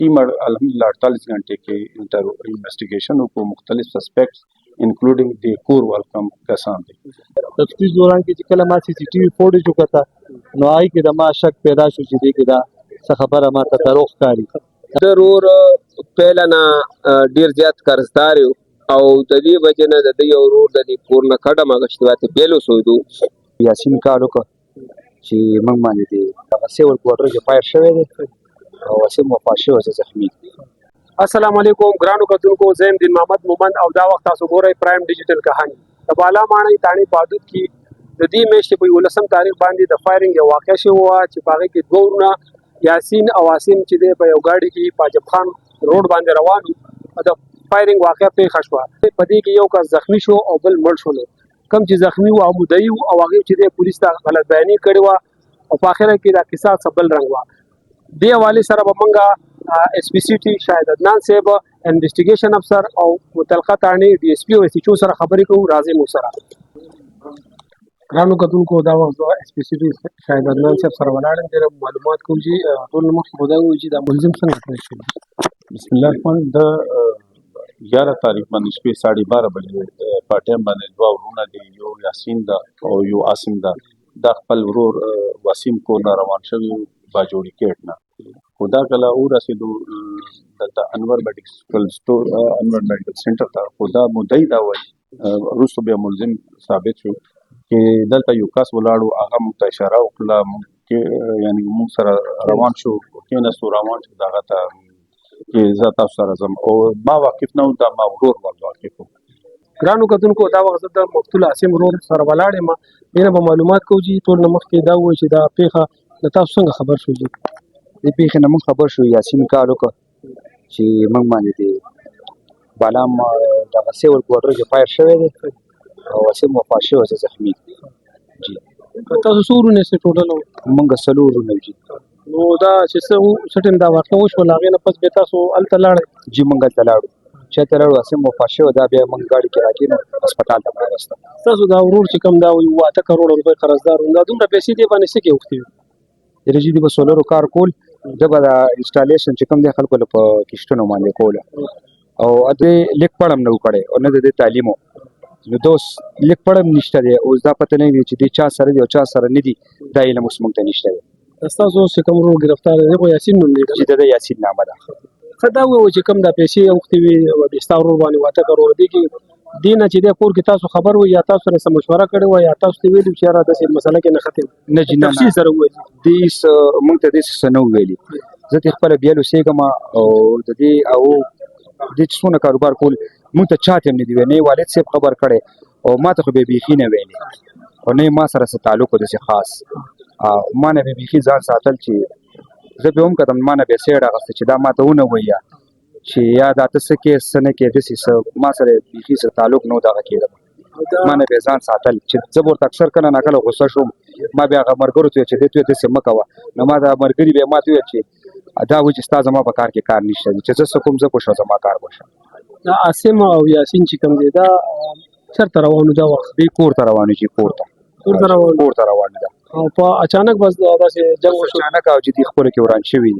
टीम अलहमदिल्ला 48 घंटे के इन्वेस्टिगेशन को मुख्तलिफ suspects including the core welcome कसान दे तफ्तीश दौरान کې چې کله ما CCTV فوټیج وکړه نو آی کې د ما شک پیدا شو چې دې کې دا څه خبره ما ته دروغ ښکاري. ضرور پهله نه ډیر زیات قرضدار یو او د دې وجه نه د دې یو ورور د دې کور نه کډه مغشتواته پیلو سودو یاسین کارو کو چې موږ باندې دی هغه سیول کوارټر کې پایر شوی دی او وسیم وفاشي او زخمی. السلام علیکم ګرانو کتونکو زم دین محمد مومند او دا وخت تاسو ګورئ پرایم ډیجیټل کہانی د بالا ماڼۍ تانی پادوت کې د دې میاشتې په 19 تاریخ باندې د فایرینګ یو واقع شو چې په هغه کې دوه ورونه یاسین او واسیم چې د په یو گاډي کې پاجب خان روډ باندې روانو د فایرینګ واقع پیښ شو په دې کې یو کس زخمی شو او بل مړ شو. کم چې زخمی او مدعي او هغه چې د پولیس ته غلط بیاني کړې و او په اخر کې دا کیسه سبل رنګ و. دی حواله سره به مونږه SPCT شاهد عدنان صاحب انویسټیګیشن افسر او متعلقه تانی DSP او SHO سره خبرې کوو راځي مو سره. ګرانو کتونکو دا وخت SPCT شاهد عدنان صاحب سره ولاړم ډېر معلومات کوم چې ټول مخکې خدای وایي چې دا ملزم څنګه کړی شو. بسم الله الرحمن د 11 تاریخ باندې شپې 12:30 بجې په ټایم باندې دوه ورونه دي یو یاسین دا او یو عاصم دا خپل ورور وسیم کو نه روان شوی باجوړی کېټ نه خدا کله او رسیدو دلته انور میډیکل سٹور انور میډیکل سنټر ته خدا مدعي دا وایي روسو بیا ملزم ثابت شو چې دلته یو کس ولاړو هغه مو ته اشاره وکړه چې یعنی موږ سره روان شو کېناستو روان شو دغه ته چې زه تاسو سره ځم او ما واقف نه وم دا ما ورور واقف وم. ګرانو کتونکو دا وخت د مقتول عاصم ورور سره ولاړ یم دینه به معلومات کوو چې ټول نه مخکې دا وایي چې دا پیښه د تاسو څنګه خبر شو. دې پیښې نه موږ خبر شو یاسین کار وکړه چې موږ باندې دی بالام دغه سیول کوارټر کې پایر شوی دی او وسیم وفاشي او زخمی. جی تاسو سورونه سه ټوټل موږ سلورونه جی نو دا چې څه دا واقع وشو لاغې نه پس به تاسو الته لاړ جی موږ ته لاړو چې ته لاړو وسیم وفاشي او دا بیا موږ گاډي کې راکینو هسپتال ته راوستل. تاسو دا ورور چې کوم دا 8 کروڑ روپے قرضدار دا دومره پیسې دی باندې څه کې وختي درجی دی په سولر کار کول دغه د انسټالیشن چې کوم د خلکو په کښتونو باندې کول او اته لیک پړم نو کړي او نه د تعلیمو نو دوس لیک پړم نشته دی او دا پته نه وی چې د چا سره دی او چا سره نه دی دا علم اوس مونږ ته نشته دی. تاسو چې کوم ورو گرفتار دی خو یاسین نوم دی چې د یاسین نامه ده خدا و چې کوم د پیسې وختي وی او د استاورو باندې واته کروڑ دی کې دینه چې د کور کې تاسو خبر و یا تاسو سره مشوره کړی و یا تاسو ته ویلو چې را د دې مسله کې نه ختم نه جنا تفصیل سره وایي دې مونږ ته دې سنو ویلي زه ته خپل بیلو سیګم او د دې او د څونه کاروبار کول مونږ ته چاته نه دی نه والد صاحب خبر کړي او ما ته خو به بيخي نه ویلي او نه ما سره څه تعلق د څه خاص ما نه به بيخي ځان ساتل چې زه به هم کتم ما نه به سیړه غست چې دا ما ته ونه ویا چې یا دا تاسو کې سنه کې د څه ما سره بيخي سره تعلق نه دا کېده ما نه به ځان ساتل چې زبر اکثر کنه نه کله غوسه شوم ما بیا مرګرو ته چې دې ته څه مکوه نو ما دا مرګري به ما ته چې دا و چې استاد ما په کار کې کار نشته چې زه کوم زه کو شو زما کار وشه دا عاصم او یاسین چې کوم دی دا چرته روانو دا وخت دی کور ته روانو چې کور ته روانو دا او په اچانک بس دا چې جنگ وشو اچانک او چې خپل کې وران شوی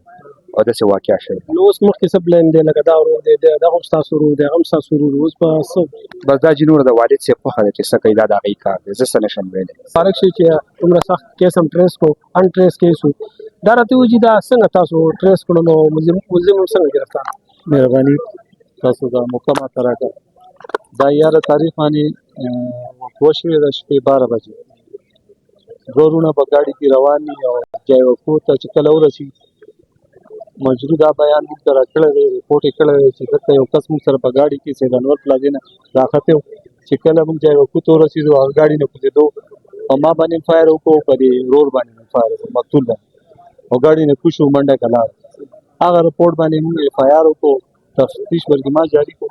او داسې واقعیا شوی نو اوس مخکې سب لین دی لکه دا ورور دی دا هم تاسو ورور دی هم تاسو ورور اوس په سب بس دا جنور د والد څخه په خاله چې سکه دا غي کار دی زه سره شم ویل فارق شي چې عمر سخت کیس هم ټریس کو ان ټریس کیسو دا راته وځي دا څنګه تاسو ټریس کړو نو ملزم څنګه گرفتار مهرباني تاسو دا مکمل تراکه دا 11 تاریخ باندې وشوه د شپې 12 بجې ورونه په گاډي کې روان دي او ځای وکړو ته چې کله ورسي مجرو دا بیان موږ سره کړی دی رپورټ یې کړی دی چې دلته یو کس موږ سره په ګاډي کې سید انور پلازې نه راخته و چې کله موږ ځای وکړو ته ورسېدو هغه ګاډي نه کوزېدو په ما باندې فایر وکړو په دې رور باندې فایر وکړو مقتول ده او ګاډي نه کوشو منډه کړه هغه رپورټ باندې موږ FIR وکړو تفتیش ورګما جاری کړو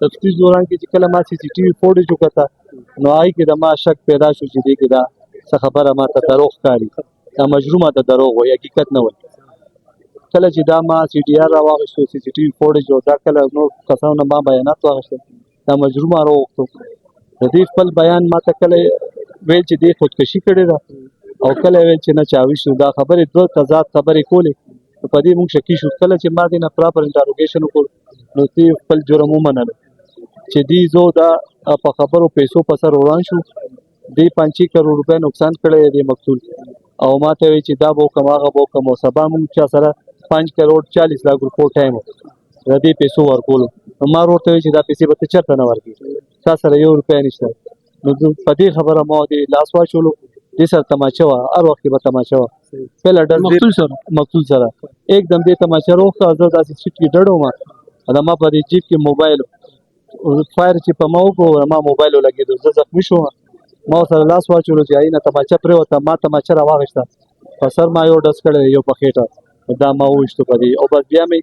تفتیش دوران کې چې کله ما CCTV فوټیج وکړه نو آی کې د ما شک پیدا شو چې دې کې دا څه خبره ما ته دروغ ښکاري دا مجرومه ته دروغ وایي حقیقت نه وایي کله چې دا ما CDR راواغشتو CCTV فوټیج او دا کله نو کسانو ما بیانات واغشتل دا مجرومه راوغتو د دې خپل بیان ما ته کله ویل چې دې خودکشي کړې ده او کله ویل چې نه چاوي شو دا خبرې دوه تضاد خبرې کولې په دې موږ شکي شو. کله چې ما دې نه پراپر انټاروګیشن وکړ نو دې خپل جرم ومنلو چې دې زه دا په خبرو پیسو په سر روان شو. دې 5 کروڑ روپۍ نقصان کړی دی مقتول او ما ته وایي چې دا به وکړم هغه به وکړم او سبا موږ چا سره 5 کروڑ 40 लाख روپو ټایم د دې پیسو ورکولو. ما ورته وایي چې دا پیسې به ته چېرته نه ورکړې، تا سره 1 روپۍ نشته. نو په دې خبره ما دې لاس واچولو. دې سره تماچه وه، هر وخت به تماچه وه. پهله ډز مقتول سره एकदम دې تماچه روغه زه داسې سیټ کې ډډ وم. دا ما په دې جیب کې موبایل فایر چې په ما وکړو ما موبایل ولګېدو، زه زخمي شوم. ما سره لاس واچولو چې آینه تماچه پرېوته، ما تماچه راواغېسته، په سر ما یو ډز کړی یو په خېټه، دا ما وویشتو په دې. او بس بیا مې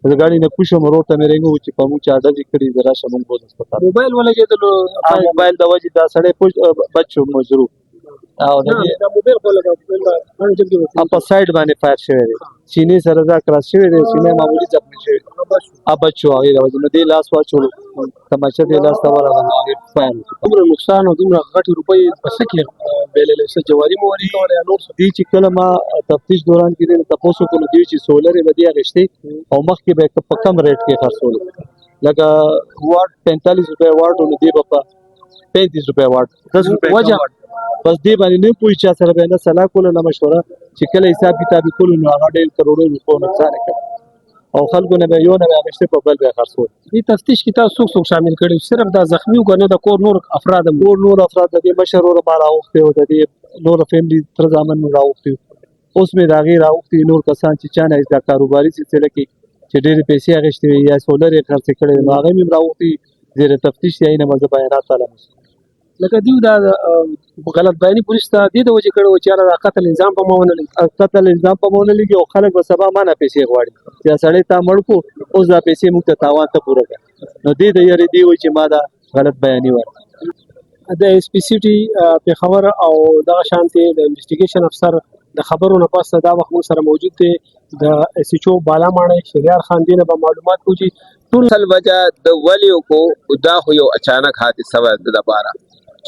د ګاډي نه کوز شوم، روډ ته مې رنګ وو چې په موږ چا ډزې کړي زه راشه موږ بوځو هسپتال. موبایل ولګېدلو موبایل د وجې دا سړی بچ شو مجروح او د دې موبایل خو لګا په سایډ باندې فایر شوی دی، سینې سره دا کراس شوی دی، سینې معمولي زخمي شوی بچ شو هغې د وجې. نو دې لاس واچولو، تماچه دې لاس ته ورغله، هغې فایر دومره نقصان او دومره غټې روپۍ په څه کې بېللې؟ څه جواري مواري کولی یا نور څه؟ دې چې کله ما تفتیش دوران کې دې تپوس وکړو دوی چې سولرې به دې اخېستې او مخکې به یې په کم ریټ کې خرڅولو، لکه واټ 45 روپۍ واټ و نو دې به په 35 روپۍ واټ 10 روپۍ وجه بس دې باندې نه پوهېږي چا سره به نه سلا کوله نه مشوره چې کله حساب کتاب یې کولو نو هغه ډېر کروڑو روپو نقصان یې کړ او خلکو نه به یو نه به اخېستی په بل به یې خرڅول. دې تفتیش کې تاسو څوک شامل کړي؟ صرف دا زخمي و که نه د کور نور افراد هم؟ نور افراد د دې مشر وروره ما راوښتی و، د دې نور فیملي تره زامن مې راوښتي وو. اوس مې د هغې راوښتي نور کسان چې چا نه دا کاروباري سلسله کې چې ډېرې پیسې اخېستې وي یا سولر یې خرڅې کړې نو هغې مې هم راوښتي زیر تفتیش دی نه به زه بیانات تعلم. لکه دیو دا غلط بیاني پولیس ته دې د وجې کړی و چې یاره دا قتل الزام په ما ونه لګي، قتل الزام په ما ونه لګي او خلک به سبا ما نه پیسې غواړي چې سړی تا مړ کړو اوس دا پیسې موږ ته تاوان ته پوره کړه. نو دې د یارې دې وایي چې ما دا غلط بیاني ورکړه. د اس پی سی ټي پېښور او دغه شانتې د انویسټیګیشن افسر د خبرو نه پس دا وخت موږ سره موجود دی د اس ایچ او بالا ماڼۍ شهریار خان. دې نه به معلومات کوو چې ټول اصل وجہ د ولیو کو دا خو یو اچانک حادثه وه د دپاره،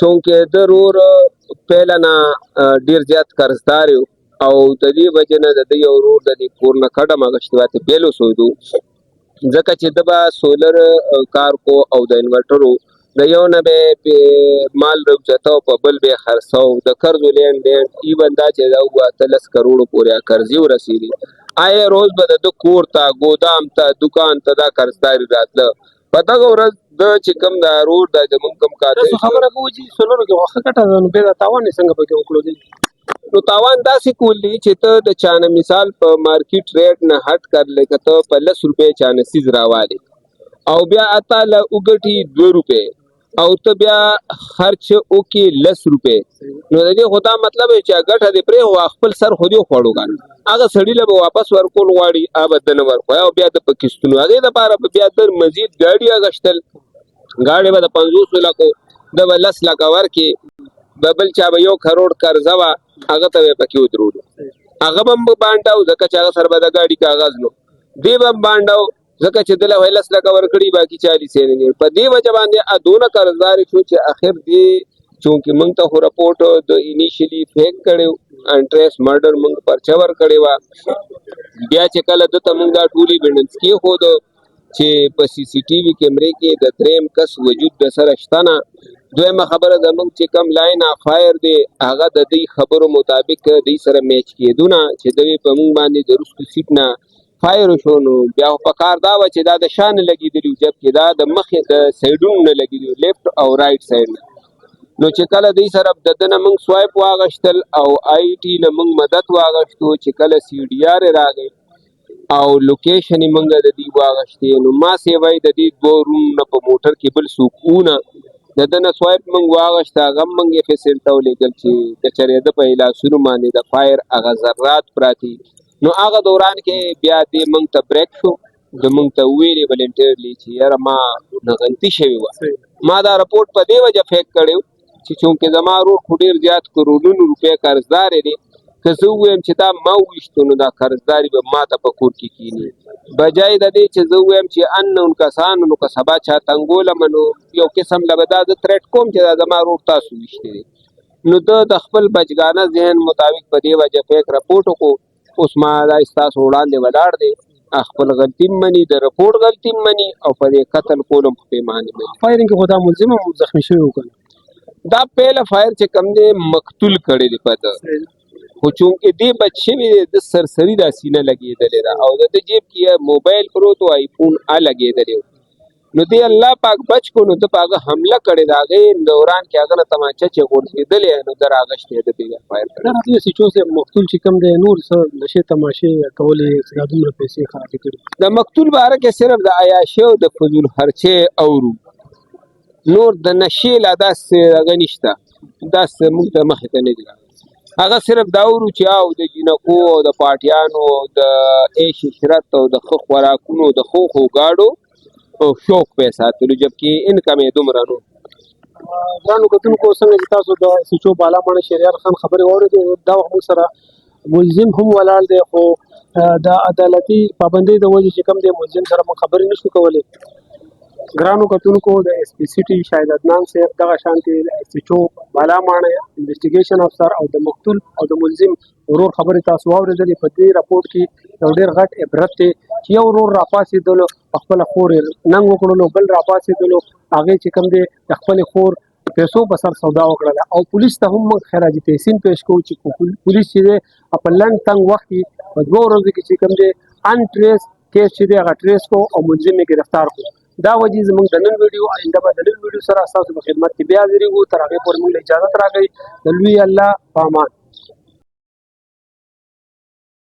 چونکې د رور پهله نه ډېر زیات قرضدار یو او د دې وجې نه د ده یو ورور د دې کور نه کډه مغشتې واته بیلو سویدو، ځکه چې ده به سولر کار کو او د انورټرو د یو نه به مال راوچته او په بل به یې خرڅو. د قرضو لینډ دین ایون دا چې دا 18 کروڑو پورې قرضې ورسېدي. آیا روز به د ده کور ته ګودام ته دکان ته دا قرضداري راتله. په دغه ورځ د چې کوم دا رور دا د موږ کوم کار تاسو خبره کوو چې سولرو کې واښه کټه ده نو بیا دا تاوان یې څنګه پکې وکړو دی؟ نو تاوان داسې کول دي چې ته د چانه مثال په مارکیټ ریټ نه هټ کر لکه ته په 10 روپۍ چانه سیز راوالې او بیا اته له وګټي 2 روپۍ او ته بیا خرچ وکې 10 روپۍ، نو د دې خو دا مطلب دی چې ګټه دې پرېښوه خپل سر خو دې وخوړو کنه. هغه سړي له به واپس ورکول غواړي هغه به ده نه ورکوي او بیا د په کښتونو هغې دپاره به بیا در مزید ګاډي اخېستل، ګاډي به د 50 لکو ده به 10 لکه ورکې، به بل چا به 1 کروڑ قرضه وه هغه ته به یې پکې ودرولو، هغه به هم بانډاو ځکه چې هغه سره به د ګاډي کاغذ نو دې به هم بانډاو ځکه چې دله 10 لکه ورکړي باقي 40 یې نه. په دې وجه باندې دونه قرضداري شو چې اخر دې چونکې موږ ته خو رپورټ د انیشلی فیک کړی انټریس مرډر موږ پرچه ورکړې وه. بیا چې کله ده ته موږ دا ټول ایویډنس کېښود چې په سی سی ټي وي کیمرې کې د دریم کس وجود د سره شته نه. دویمه خبره زموږ چې کوم لاین آف فایر دی هغه د دې خبرو مطابق دوی سره میچ کېدونه چې دوی په موږ باندې د وروستو سیټ نه فایر شو. نو بیا خو په کار دا وه چې دا د شا نه لګېدلي وو جبکې دا د مخې د سایډونو نه لګېدلي وو لیفټ او رایټ سایډ نه. نو چې کله دوی سره د ده نه موږ سوایپ واغشتل او آی ټي نه موږ مدد واغشتو چې کله سی ډي آر راغی او لوکیشن یې موږ د دې واغشتې نو ما سیوی د دې 2 روم نه په موټر کې بل څوک وونه د ده نه سوایپ موږ واغشته هغه هم موږ یې فیسل ته ولیږل چې که چېرې ده په لاسونو باندې د فایر هغه ذرات پراته نو هغه دوران کې بیا دې موږ ته بریک شو. د موږ ته ویلې ولنټیرلی چې یاره ما نه غلطي شوې وه. ما دا رپورټ په دې وجه فیک کړی چې چونکې زما ورور خو ډېر زیات کروڑونو روپۍ قرضدار دی، که زه ووایم چې دا ما وویشتو نو دا قرضداري به ما ته په کور کې کینی بجای د دې چې زه ووایم چې انون کسانو نو که سبا چا تنګولم نو یو قسم له به دا زه ترټ کوم چې دا زما ورور تاسو ویشتی دی. نو ده د خپل بچګانه ذهن مطابق په دې وجه فیک رپورټ وکړو اوس ما دا ستاسو وړاندې ولاړ دی خپل غلطي مني د رپورټ غلطي مني او په دې قتل کولو په پیمانه مني. فایرینګ کې خو دا ملزم هم زخمی شوی و کنه دا پیله فایر چې کم دی مقتول کړی دی پته خو چونکې دې بچ شوي دی د سرسري دا سینه لګېدلې ده او د ده جیب کې موبایل پروت و آیفون لګېدلی و نو دې الله پاک بچ کو نو ده په هغه حمله کړې د هغې دوران کې هغه نه تماچه چې غورځېدلې نو ده راغشتی ده بېګا فایر کړی. دا راتللی سیچو صاحب مقتول چې کوم دی نور څه نشې تماشې کولې دا دومره پیسې خرابې کړي د مقتول باره کې صرف د عیاشۍ او د فضول خرچې اورو نور د نشې لا داسې هغه نشته داسې موږ ته مخې ته نه دي راغلي هغه صرف دا اورو چې او د جینکو او د پاټیانو او د عیش عشرت او د ښه خوراکونو د ښو خوږاړو او شوق پې ساتلو جبکې انکم یې دومره نو. ګرانو کتونکو څنګه چې تاسو د سیچو بالا ماڼۍ شهریار خان خبرې واورېدې دا وخت موږ سره ملزم هم ولاړ دی خو د عدالتي پابندۍ د وجې چې کوم دی ملزم سره موږ خبرې نشو کولی. ګرانو کتونکو د اس پی سی ټي شاهد عدنان صاحب دغه شانتې سیچو بالا ماڼۍ انویسټیګیشن افسر او د مقتول او د ملزم ورور خبرې تاسو واورېدلې. په دې راپورټ کې یو ډېر غټ عبرت دی چې یو ورور راپاڅېدلو خپله خور یې ننګ وکړلو بل راپاڅېدلو هغې چې کوم دی د خپلې خور پیسو په سر سودا وکړله او پولیس ته هم موږ خراج تحسین پیش کوو چې پولیس چې دی په لنډ تنګ وخت کې په 2 ورځو کې چې کوم دی ان ټریس کیس چې دی هغه ټریس کو او ملزم یې گرفتار کړو. دا وجې زموږ د نن ویډیو آینده به د نن ویډیو سره ستاسو په خدمت کې بیا حاضرېږو. تر هغې پورې موږ له اجازت راکوئ. د لوی الله په امان.